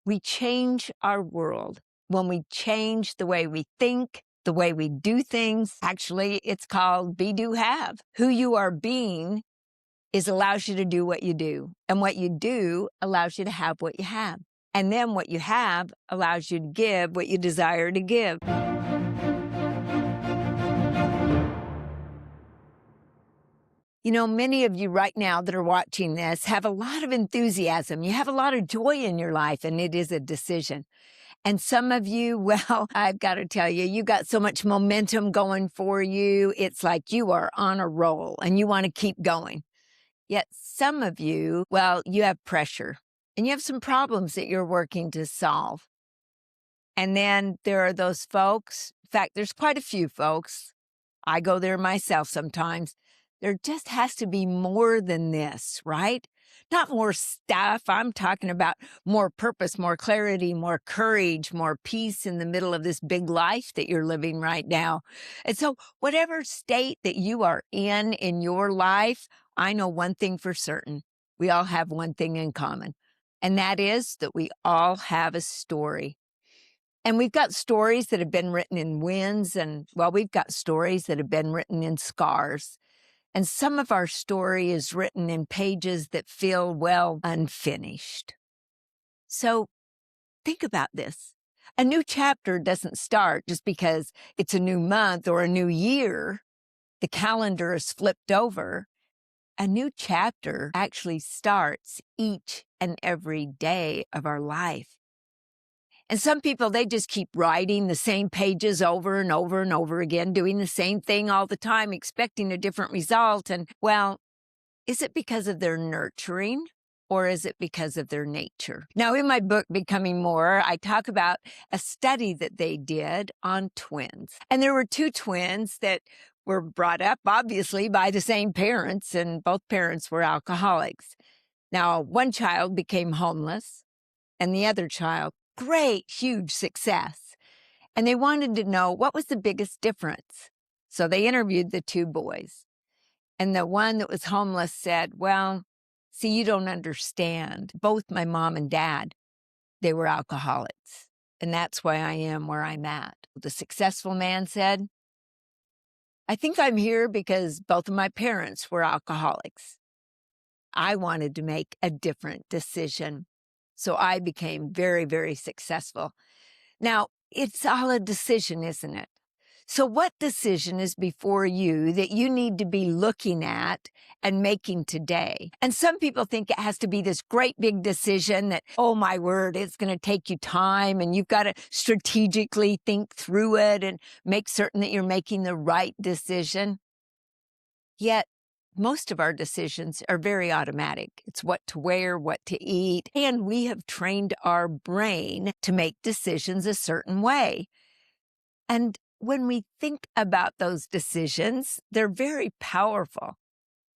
We change our world when we change the way we think, the way we do things. Actually, it's called be, do, have. Who you are being allows you to do what you do. And what you do allows you to have what you have. And then what you have allows you to give what you desire to give. You know, many of you right now that are watching this have a lot of enthusiasm. You have a lot of joy in your life, and it is a decision. And some of you, well, I've got to tell you, you got so much momentum going for you. It's like you are on a roll and you want to keep going. Yet some of you, well, you have pressure and you have some problems that you're working to solve. And then there are those folks. In fact, there's quite a few folks. I go there myself sometimes. There just has to be more than this, right? Not more stuff. I'm talking about more purpose, more clarity, more courage, more peace in the middle of this big life that you're living right now. And so whatever state that you are in your life, I know one thing for certain. We all have one thing in common, and that is that we all have a story. And we've got stories that have been written in wins, and, well, we've got stories that have been written in scars. And some of our story is written in pages that feel, well, unfinished. So think about this. A new chapter doesn't start just because it's a new month or a new year. The calendar is flipped over. A new chapter actually starts each and every day of our life. And some people, they just keep writing the same pages over and over and over again, doing the same thing all the time, expecting a different result. And, well, is it because of their nurturing or is it because of their nature? Now, in my book, Becoming More, I talk about a study that they did on twins. And there were two twins that were brought up, obviously, by the same parents, and both parents were alcoholics. Now, one child became homeless, and the other child, great, huge success. And they wanted to know what was the biggest difference. So they interviewed the two boys. And the one that was homeless said, well, see, you don't understand. Both my mom and dad, they were alcoholics. And that's why I am where I'm at. The successful man said, I think I'm here because both of my parents were alcoholics. I wanted to make a different decision. So I became very, very successful. Now, it's all a decision, isn't it? So what decision is before you that you need to be looking at and making today? And some people think it has to be this great big decision that, oh my word, it's going to take you time and you've got to strategically think through it and make certain that you're making the right decision. Yet, most of our decisions are very automatic. It's what to wear, what to eat, and we have trained our brain to make decisions a certain way. And when we think about those decisions, they're very powerful.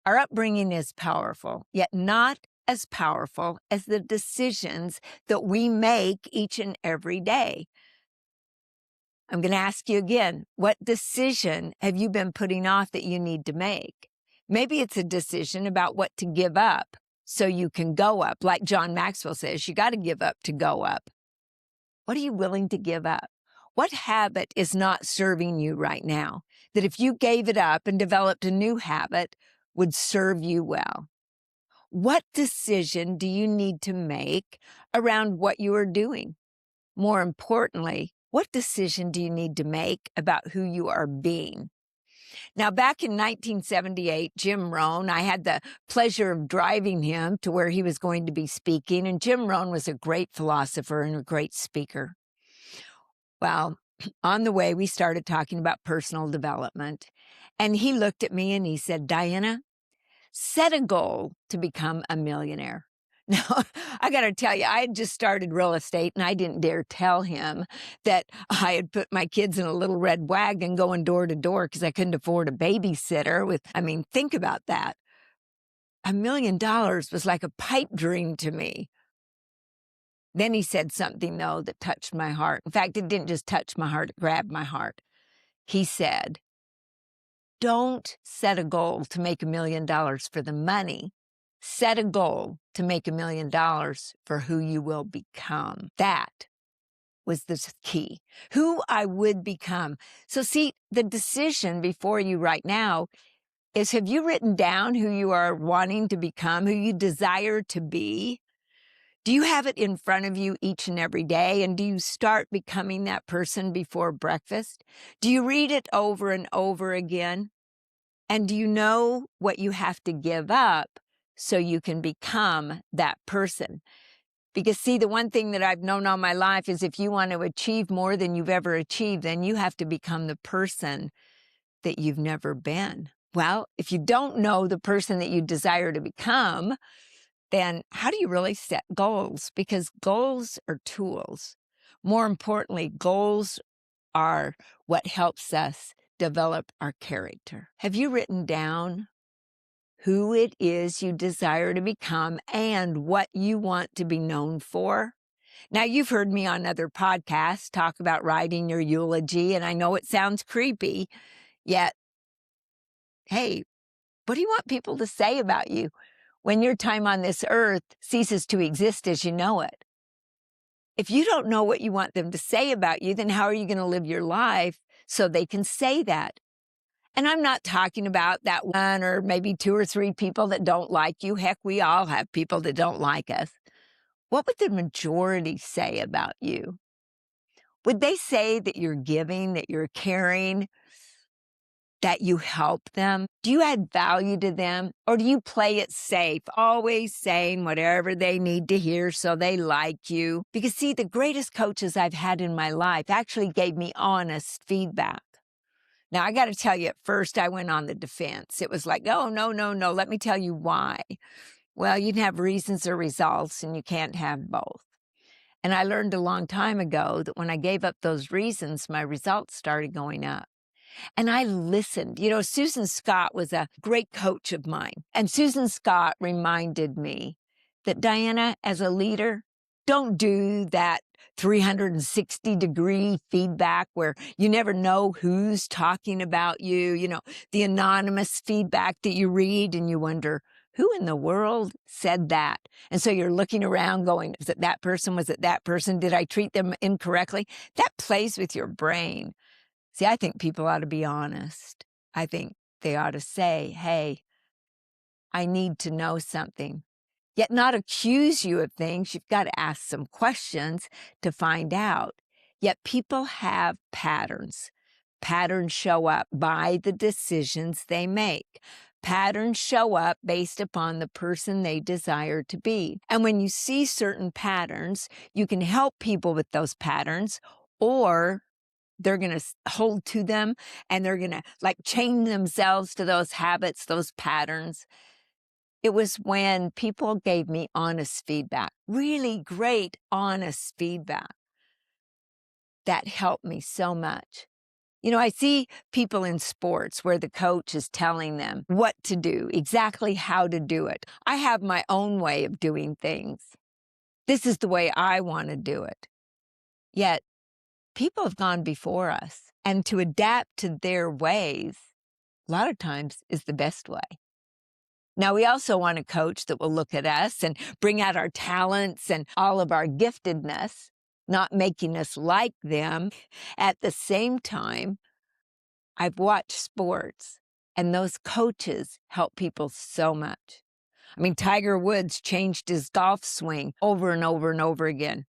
Our upbringing is powerful, yet not as powerful as the decisions that we make each and every day. I'm going to ask you again, what decision have you been putting off that you need to make? Maybe it's a decision about what to give up so you can go up. Like John Maxwell says, you got to give up to go up. What are you willing to give up? What habit is not serving you right now that if you gave it up and developed a new habit would serve you well? What decision do you need to make around what you are doing? More importantly, what decision do you need to make about who you are being? Now, back in 1978, Jim Rohn, I had the pleasure of driving him to where he was going to be speaking, and Jim Rohn was a great philosopher and a great speaker. Well, on the way, we started talking about personal development, and he looked at me and he said, Dianna, set a goal to become a millionaire. Now, I got to tell you, I had just started real estate and I didn't dare tell him that I had put my kids in a little red wagon going door to door because I couldn't afford a babysitter think about that. $1 million was like a pipe dream to me. Then he said something, though, that touched my heart. In fact, it didn't just touch my heart, it grabbed my heart. He said, don't set a goal to make $1 million for the money. Set a goal to make $1 million for who you will become. That was the key, who I would become. So see, the decision before you right now is, have you written down who you are wanting to become, who you desire to be? Do you have it in front of you each and every day? And do you start becoming that person before breakfast? Do you read it over and over again? And do you know what you have to give up so you can become that person? Because see, the one thing that I've known all my life is if you want to achieve more than you've ever achieved, then you have to become the person that you've never been. Well, if you don't know the person that you desire to become, then how do you really set goals? Because goals are tools. More importantly, goals are what helps us develop our character. Have you written down who it is you desire to become and what you want to be known for? Now, you've heard me on other podcasts talk about writing your eulogy, and I know it sounds creepy, yet, hey, what do you want people to say about you when your time on this earth ceases to exist as you know it? If you don't know what you want them to say about you, then how are you going to live your life so they can say that? And I'm not talking about that one or maybe 2 or 3 people that don't like you. Heck, we all have people that don't like us. What would the majority say about you? Would they say that you're giving, that you're caring, that you help them? Do you add value to them? Or do you play it safe, always saying whatever they need to hear so they like you? Because see, the greatest coaches I've had in my life actually gave me honest feedback. Now, I got to tell you, at first I went on the defense. It was like, oh, no, let me tell you why. Well, you can have reasons or results, and you can't have both. And I learned a long time ago that when I gave up those reasons, my results started going up. And I listened. You know, Susan Scott was a great coach of mine. And Susan Scott reminded me that, Dianna, as a leader, don't do that 360-degree feedback where you never know who's talking about you. You know, the anonymous feedback that you read and you wonder, who in the world said that? And so you're looking around going, is it that person? Was it that person? Did I treat them incorrectly? That plays with your brain. See, I think people ought to be honest. I think they ought to say, hey, I need to know something. Yet not accuse you of things. You've got to ask some questions to find out. Yet people have patterns. Patterns show up by the decisions they make. Patterns show up based upon the person they desire to be. And when you see certain patterns, you can help people with those patterns, or they're going to hold to them and they're going to like chain themselves to those habits, those patterns. It was when people gave me honest feedback, really great, honest feedback, that helped me so much. You know, I see people in sports where the coach is telling them what to do, exactly how to do it. I have my own way of doing things. This is the way I want to do it. Yet, people have gone before us, and to adapt to their ways, a lot of times, is the best way. Now, we also want a coach that will look at us and bring out our talents and all of our giftedness, not making us like them. At the same time, I've watched sports, and those coaches help people so much. I mean, Tiger Woods changed his golf swing over and over and over again.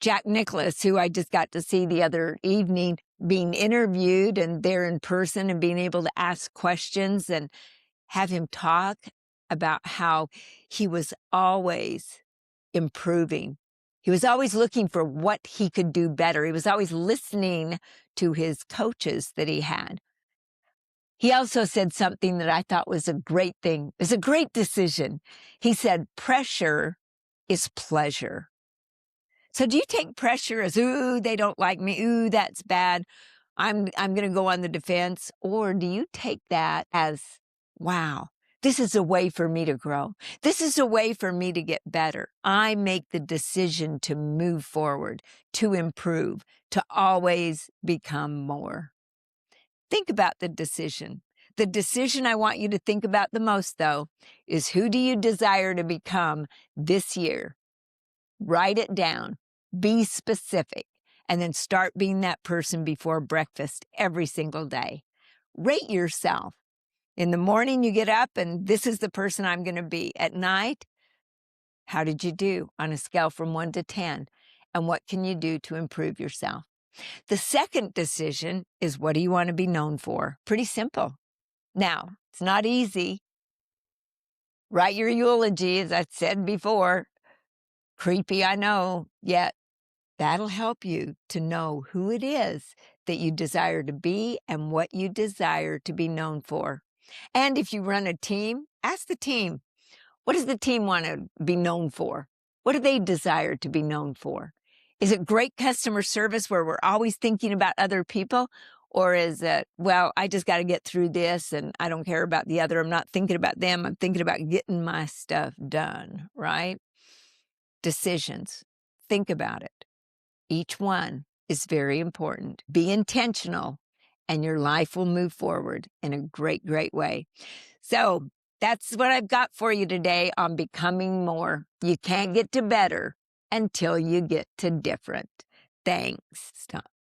Jack Nicklaus, who I just got to see the other evening, being interviewed and there in person and being able to ask questions and have him talk about how he was always improving. He was always looking for what he could do better. He was always listening to his coaches that he had. He also said something that I thought was a great thing. It was a great decision. He said, pressure is pleasure. So do you take pressure as, ooh, they don't like me, ooh, that's bad, I'm going to go on the defense? Or do you take that as, wow, this is a way for me to grow. This is a way for me to get better. I make the decision to move forward, to improve, to always become more. Think about the decision. The decision I want you to think about the most, though, is who do you desire to become this year? Write it down. Be specific. And then start being that person before breakfast every single day. Rate yourself. In the morning, you get up and this is the person I'm going to be. At night, how did you do on a scale from 1 to 10? And what can you do to improve yourself? The second decision is, what do you want to be known for? Pretty simple. Now, it's not easy. Write your eulogy, as I said before. Creepy, I know, yet that'll help you to know who it is that you desire to be and what you desire to be known for. And if you run a team, ask the team, what does the team want to be known for? What do they desire to be known for? Is it great customer service where we're always thinking about other people? Or is it, well, I just got to get through this and I don't care about the other. I'm not thinking about them. I'm thinking about getting my stuff done, right? Decisions. Think about it. Each one is very important. Be intentional, and your life will move forward in a great, great way. So that's what I've got for you today on becoming more. You can't get to better until you get to different. Thanks. Stop.